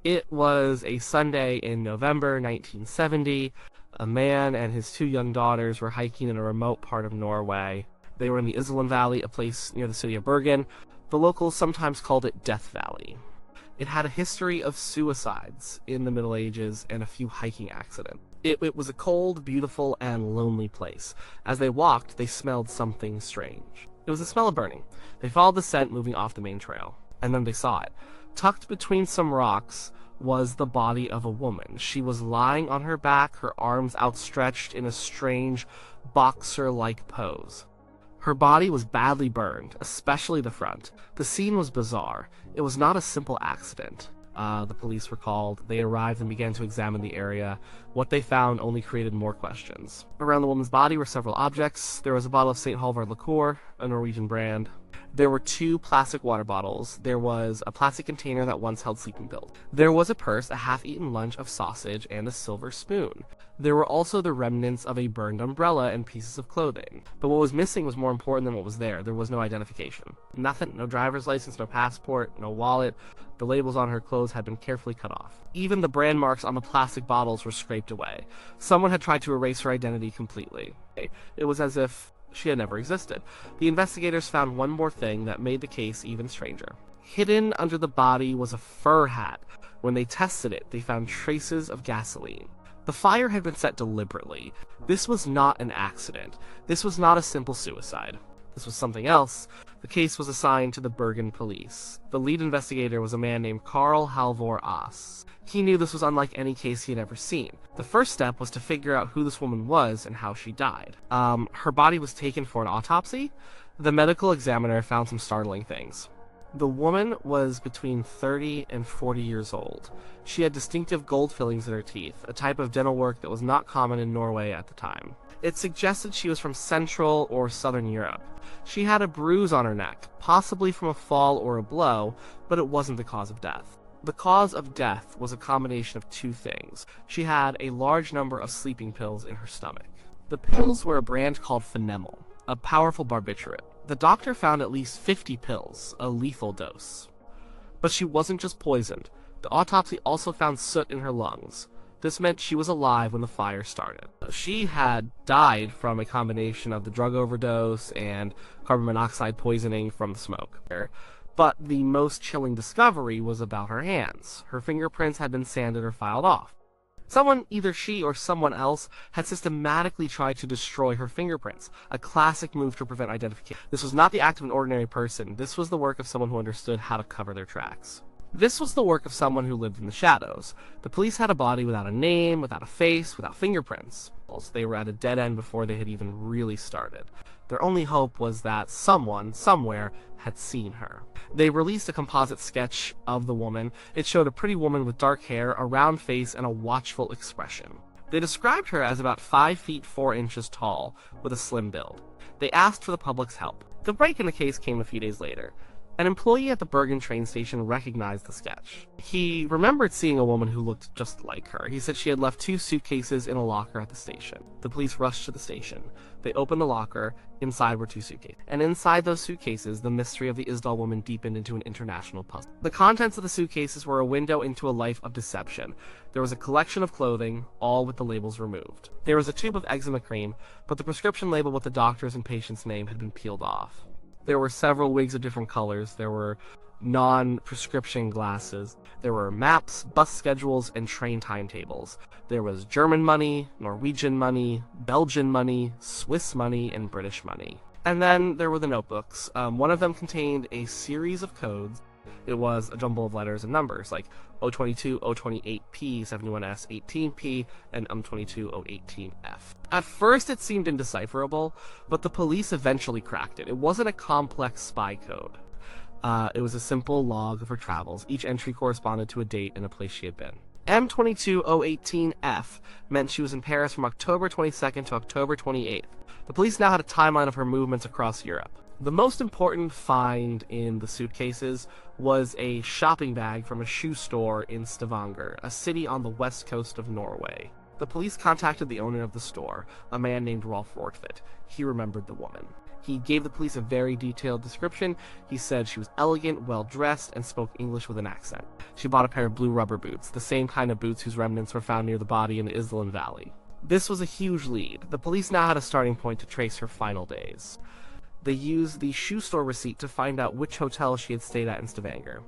It was a Sunday in November 1970. A man and his two young daughters were hiking in a remote part of Norway. They were in the Isdal Valley, a place near the city of Bergen. The locals sometimes called it Death Valley. It had a history of suicides in the Middle Ages and a few hiking accidents. It was a cold, beautiful, and lonely place. As they walked, they smelled something strange. It was the smell of burning. They followed the scent moving off the main trail, and then they saw it. Tucked between some rocks was the body of a woman. She was lying on her back, her arms outstretched in a strange, boxer-like pose. Her body was badly burned, especially the front. The scene was bizarre. It was not a simple accident. The police were called. They arrived and began to examine the area. What they found only created more questions. Around the woman's body were several objects. There was a bottle of St. Halvard liqueur, a Norwegian brand. There were 2 plastic water bottles. There was a plastic container that once held sleeping pills. There was a purse, a half-eaten lunch of sausage, and a silver spoon. There were also the remnants of a burned umbrella and pieces of clothing. But what was missing was more important than what was there. There was no identification. Nothing. No driver's license, no passport, no wallet. The labels on her clothes had been carefully cut off. Even the brand marks on the plastic bottles were scraped away. Someone had tried to erase her identity completely. It was as if she had never existed. The investigators found one more thing that made the case even stranger. Hidden under the body was a fur hat. When they tested it, they found traces of gasoline. The fire had been set deliberately. This was not an accident. This was not a simple suicide. This was something else. The case was assigned to the Bergen police. The lead investigator was a man named Carl Halvor Aas. He knew this was unlike any case he had ever seen. The first step was to figure out who this woman was and how she died. Her body was taken for an autopsy. The medical examiner found some startling things. The woman was between 30 and 40 years old. She had distinctive gold fillings in her teeth, a type of dental work that was not common in Norway at the time. It suggested she was from Central or Southern Europe. She had a bruise on her neck, possibly from a fall or a blow, but it wasn't the cause of death. The cause of death was a combination of 2 things. She had a large number of sleeping pills in her stomach. The pills were a brand called Phenemel, a powerful barbiturate. The doctor found at least 50 pills, a lethal dose. But she wasn't just poisoned. The autopsy also found soot in her lungs. This meant she was alive when the fire started. She had died from a combination of the drug overdose and carbon monoxide poisoning from the smoke. But the most chilling discovery was about her hands. Her fingerprints had been sanded or filed off. Someone, either she or someone else, had systematically tried to destroy her fingerprints, a classic move to prevent identification. This was not the act of an ordinary person. This was the work of someone who understood how to cover their tracks. This was the work of someone who lived in the shadows. The police had a body without a name, without a face, without fingerprints. They were at a dead end before they had even really started. Their only hope was that someone, somewhere, had seen her. They released a composite sketch of the woman. It showed a pretty woman with dark hair, a round face, and a watchful expression. They described her as about 5 feet 4 inches tall, with a slim build. They asked for the public's help. The break in the case came a few days later. An employee at the Bergen train station recognized the sketch. He remembered seeing a woman who looked just like her. He said she had left 2 suitcases in a locker at the station. The police rushed to the station. They opened the locker. Inside were 2 suitcases. And inside those suitcases, the mystery of the Isdal Woman deepened into an international puzzle. The contents of the suitcases were a window into a life of deception. There was a collection of clothing, all with the labels removed. There was a tube of eczema cream, but the prescription label with the doctor's and patient's name had been peeled off. There were several wigs of different colors. There were non-prescription glasses. There were maps, bus schedules, and train timetables. There was German money, Norwegian money, Belgian money, Swiss money, and British money. And then there were the notebooks. One of them contained a series of codes. It was a jumble of letters and numbers, like O22, O28P, 71S, 18P, and M22, O18F. At first it seemed indecipherable, but the police eventually cracked it. It wasn't a complex spy code. It was a simple log of her travels. Each entry corresponded to a date and a place she had been. M22-018F meant she was in Paris from October 22nd to October 28th. The police now had a timeline of her movements across Europe. The most important find in the suitcases was a shopping bag from a shoe store in Stavanger, a city on the west coast of Norway. The police contacted the owner of the store, a man named Rolf Rortvedt. He remembered the woman. He gave the police a very detailed description. He said she was elegant, well-dressed, and spoke English with an accent. She bought a pair of blue rubber boots, the same kind of boots whose remnants were found near the body in the Isdal Valley. This was a huge lead. The police now had a starting point to trace her final days. They used the shoe store receipt to find out which hotel she had stayed at in Stavanger.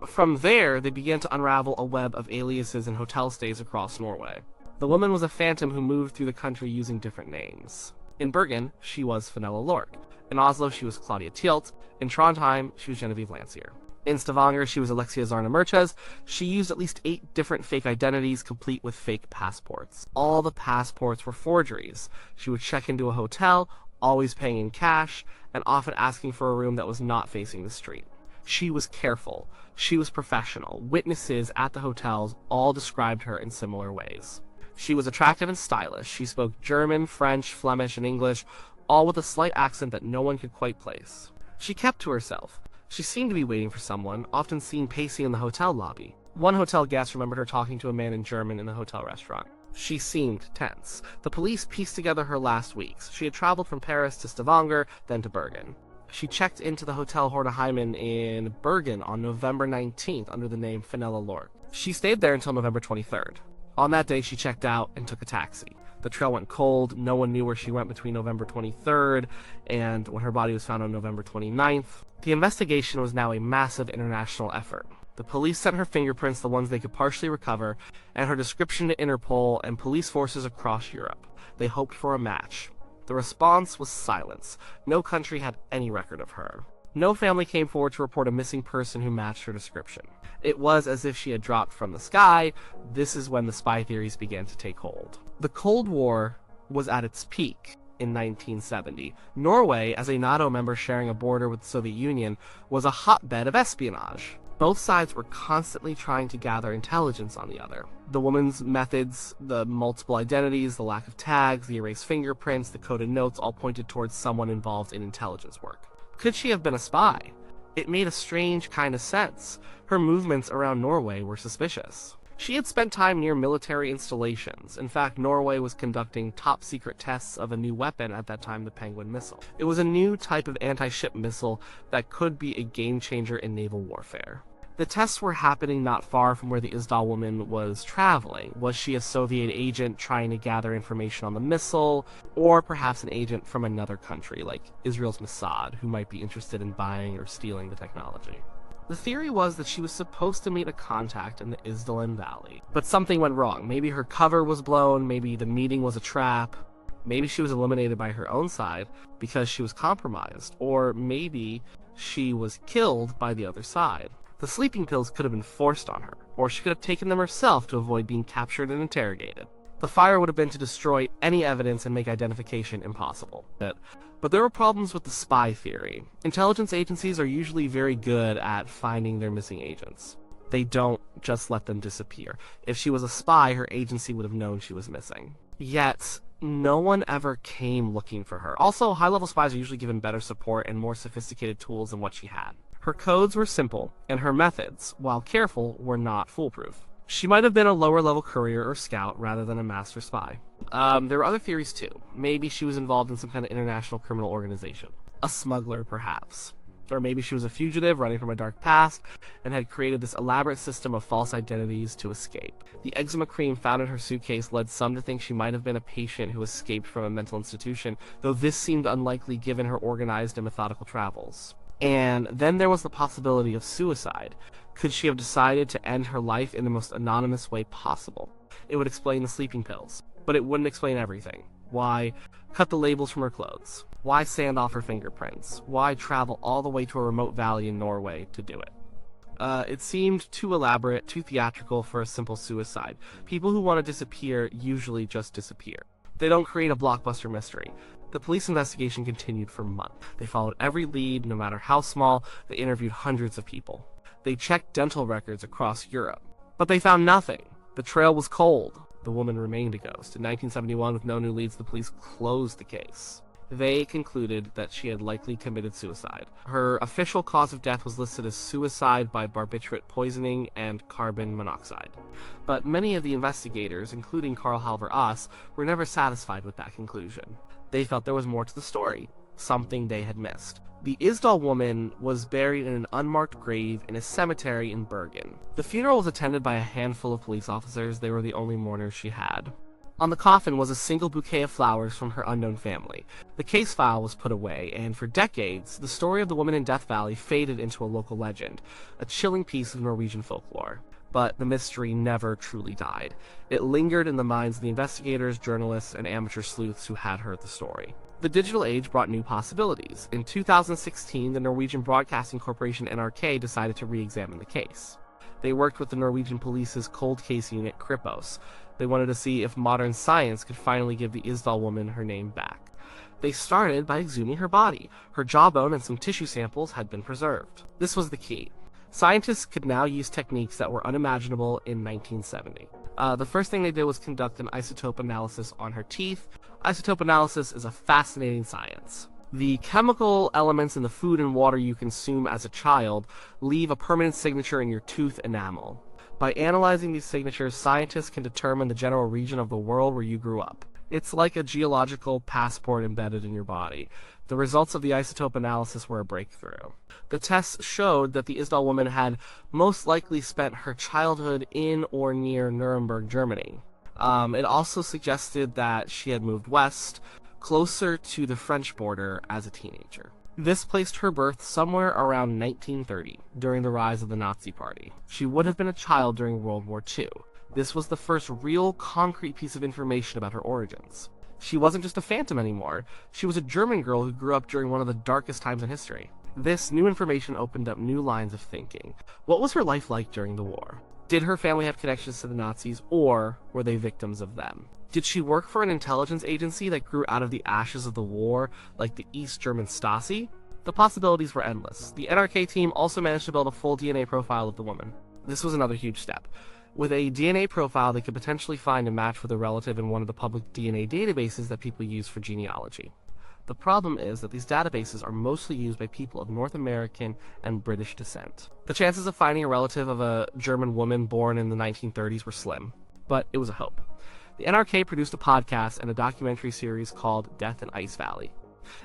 From there, they began to unravel a web of aliases and hotel stays across Norway. The woman was a phantom who moved through the country using different names. In Bergen, she was Fenella Lork. In Oslo, she was Claudia Tielt. In Trondheim, she was Genevieve Lancier. In Stavanger, she was Alexia Zarna Murches. She used at least 8 different fake identities, complete with fake passports. All the passports were forgeries. She would check into a hotel, always paying in cash, and often asking for a room that was not facing the street. She was careful. She was professional. Witnesses at the hotels all described her in similar ways. She was attractive and stylish. She spoke German, French, Flemish, and English, all with a slight accent that no one could quite place. She kept to herself. She seemed to be waiting for someone, often seen pacing in the hotel lobby. One hotel guest remembered her talking to a man in German in the hotel restaurant. She seemed tense. The police pieced together her last weeks. She had traveled from Paris to Stavanger, then to Bergen. She checked into the Hotel Horneheimen in Bergen on November 19th under the name Fenella Lork. She stayed there until November 23rd. On that day, she checked out and took a taxi. The trail went cold. No one knew where she went between November 23rd and when her body was found on November 29th. The investigation was now a massive international effort. The police sent her fingerprints, the ones they could partially recover, and her description to Interpol and police forces across Europe. They hoped for a match. The response was silence. No country had any record of her. No family came forward to report a missing person who matched her description. It was as if she had dropped from the sky. This is when the spy theories began to take hold. The Cold War was at its peak in 1970. Norway, as a NATO member sharing a border with the Soviet Union, was a hotbed of espionage. Both sides were constantly trying to gather intelligence on the other. The woman's methods, the multiple identities, the lack of tags, the erased fingerprints, the coded notes all pointed towards someone involved in intelligence work. Could she have been a spy? It made a strange kind of sense. Her movements around Norway were suspicious. She had spent time near military installations. In fact, Norway was conducting top-secret tests of a new weapon at that time, the Penguin missile. It was a new type of anti-ship missile that could be a game-changer in naval warfare. The tests were happening not far from where the Isdal Woman was traveling. Was she a Soviet agent trying to gather information on the missile, or perhaps an agent from another country, like Israel's Mossad, who might be interested in buying or stealing the technology? The theory was that she was supposed to meet a contact in the Isdal Valley, but something went wrong. Maybe her cover was blown, maybe the meeting was a trap, maybe she was eliminated by her own side because she was compromised, or maybe she was killed by the other side. The sleeping pills could have been forced on her, or she could have taken them herself to avoid being captured and interrogated. The fire would have been to destroy any evidence and make identification impossible. But there were problems with the spy theory. Intelligence agencies are usually very good at finding their missing agents. They don't just let them disappear. If she was a spy, her agency would have known she was missing. Yet, no one ever came looking for her. Also, high-level spies are usually given better support and more sophisticated tools than what she had. Her codes were simple, and her methods, while careful, were not foolproof. She might have been a lower-level courier or scout rather than a master spy. There were other theories too. Maybe she was involved in some kind of international criminal organization. A smuggler, perhaps. Or maybe she was a fugitive running from a dark past and had created this elaborate system of false identities to escape. The eczema cream found in her suitcase led some to think she might have been a patient who escaped from a mental institution, though this seemed unlikely given her organized and methodical travels. And then there was the possibility of suicide. Could she have decided to end her life in the most anonymous way possible? It would explain the sleeping pills, but it wouldn't explain everything. Why cut the labels from her clothes? Why sand off her fingerprints? Why travel all the way to a remote valley in Norway to do it? It seemed too elaborate, too theatrical for a simple suicide. People who want to disappear usually just disappear. They don't create a blockbuster mystery. The police investigation continued for months. They followed every lead, no matter how small. They interviewed hundreds of people. They checked dental records across Europe. But they found nothing. The trail was cold. The woman remained a ghost. In 1971, with no new leads, the police closed the case. They concluded that she had likely committed suicide. Her official cause of death was listed as suicide by barbiturate poisoning and carbon monoxide. But many of the investigators, including Carl Halvar Aas, were never satisfied with that conclusion. They felt there was more to the story. something they had missed. The Isdal woman was buried in an unmarked grave in a cemetery in Bergen. The funeral was attended by a handful of police officers. They were the only mourners she had. On the coffin was a single bouquet of flowers from her unknown family. The case file was put away, and for decades, the story of the woman in Death Valley faded into a local legend, a chilling piece of Norwegian folklore. But the mystery never truly died. It lingered in the minds of the investigators, journalists, and amateur sleuths who had heard the story. The digital age brought new possibilities. In 2016, the Norwegian Broadcasting Corporation NRK decided to re-examine the case. They worked with the Norwegian police's cold case unit, Kripos. They wanted to see if modern science could finally give the Isdal woman her name back. They started by exhuming her body. Her jawbone and some tissue samples had been preserved. This was the key. Scientists could now use techniques that were unimaginable in 1970. The first thing they did was conduct an isotope analysis on her teeth. Isotope analysis is a fascinating science. The chemical elements in the food and water you consume as a child leave a permanent signature in your tooth enamel. By analyzing these signatures, scientists can determine the general region of the world where you grew up. It's like a geological passport embedded in your body. The results of the isotope analysis were a breakthrough. The tests showed that the Isdal woman had most likely spent her childhood in or near Nuremberg, Germany. It also suggested that she had moved west, closer to the French border as a teenager. This placed her birth somewhere around 1930, during the rise of the Nazi Party. She would have been a child during World War II. This was the first real, concrete piece of information about her origins. She wasn't just a phantom anymore. She was a German girl who grew up during one of the darkest times in history. This new information opened up new lines of thinking. What was her life like during the war? Did her family have connections to the Nazis, or were they victims of them? Did she work for an intelligence agency that grew out of the ashes of the war, like the East German Stasi? The possibilities were endless. The NRK team also managed to build a full DNA profile of the woman. This was another huge step. With a DNA profile, they could potentially find a match with a relative in one of the public DNA databases that people use for genealogy. The problem is that these databases are mostly used by people of North American and British descent. The chances of finding a relative of a German woman born in the 1930s were slim, but it was a hope. The NRK produced a podcast and a documentary series called Death in Ice Valley.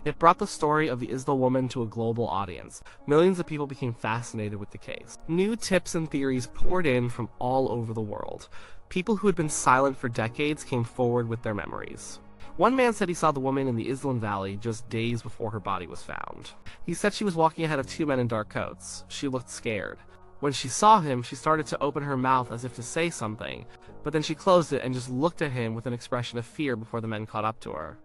It brought the story of the Isdal woman to a global audience. Millions of people became fascinated with the case. New tips and theories poured in from all over the world. People who had been silent for decades came forward with their memories. One man said he saw the woman in the Isdal Valley just days before her body was found. He said she was walking ahead of two men in dark coats. She looked scared. When she saw him, she started to open her mouth as if to say something, but then she closed it and just looked at him with an expression of fear before the men caught up to her.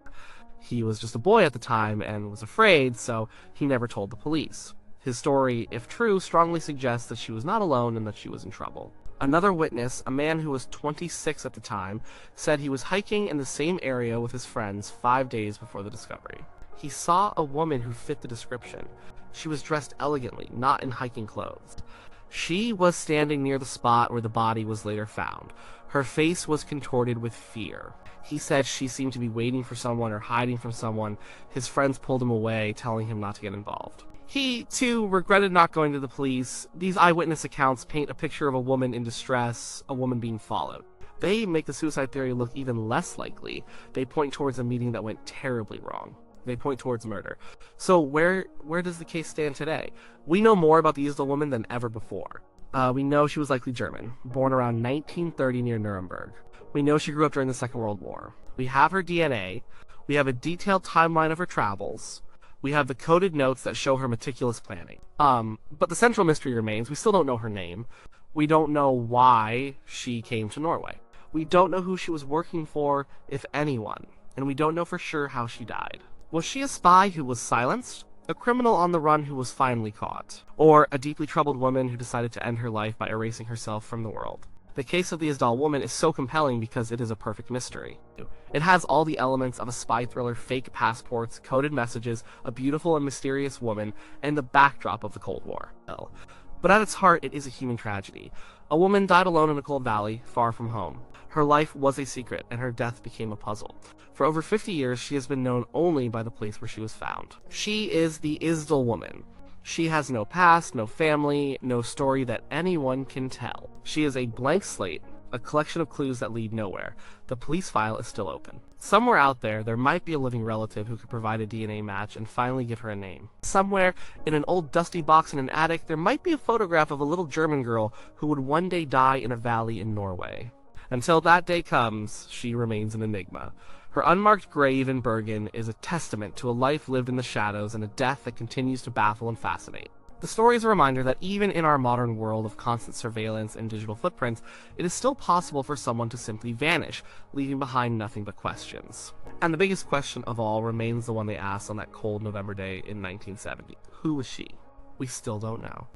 He was just a boy at the time and was afraid, so he never told the police. His story, if true, strongly suggests that she was not alone and that she was in trouble. Another witness, a man who was 26 at the time, said he was hiking in the same area with his friends 5 days before the discovery. He saw a woman who fit the description. She was dressed elegantly, not in hiking clothes. She was standing near the spot where the body was later found. Her face was contorted with fear. He said she seemed to be waiting for someone or hiding from someone. His friends pulled him away, telling him not to get involved. He, too, regretted not going to the police. These eyewitness accounts paint a picture of a woman in distress, a woman being followed. They make the suicide theory look even less likely. They point towards a meeting that went terribly wrong. They point towards murder. So where does the case stand today? We know more about the Isdal woman than ever before. We know she was likely German, born around 1930 near Nuremberg. We know she grew up during the Second World War. We have her DNA. We have a detailed timeline of her travels. We have the coded notes that show her meticulous planning. But the central mystery remains. We still don't know her name. We don't know why she came to Norway. We don't know who she was working for, if anyone. And we don't know for sure how she died. Was she a spy who was silenced? A criminal on the run who was finally caught? Or a deeply troubled woman who decided to end her life by erasing herself from the world? The case of the Isdal woman is so compelling because it is a perfect mystery. It has all the elements of a spy thriller: fake passports, coded messages, a beautiful and mysterious woman, and the backdrop of the Cold War. But at its heart, it is a human tragedy. A woman died alone in a cold valley, far from home. Her life was a secret, and her death became a puzzle. For over 50 years, she has been known only by the place where she was found. She is the Isdal woman. She has no past, no family, no story that anyone can tell. She is a blank slate, a collection of clues that lead nowhere. The police file is still open. Somewhere out there might be a living relative who could provide a DNA match and finally give her a name. Somewhere, in an old dusty box in an attic, there might be a photograph of a little German girl who would one day die in a valley in Norway. Until that day comes, she remains an enigma. Her unmarked grave in Bergen is a testament to a life lived in the shadows and a death that continues to baffle and fascinate. The story is a reminder that even in our modern world of constant surveillance and digital footprints, it is still possible for someone to simply vanish, leaving behind nothing but questions. And the biggest question of all remains the one they asked on that cold November day in 1970. Who was she? We still don't know.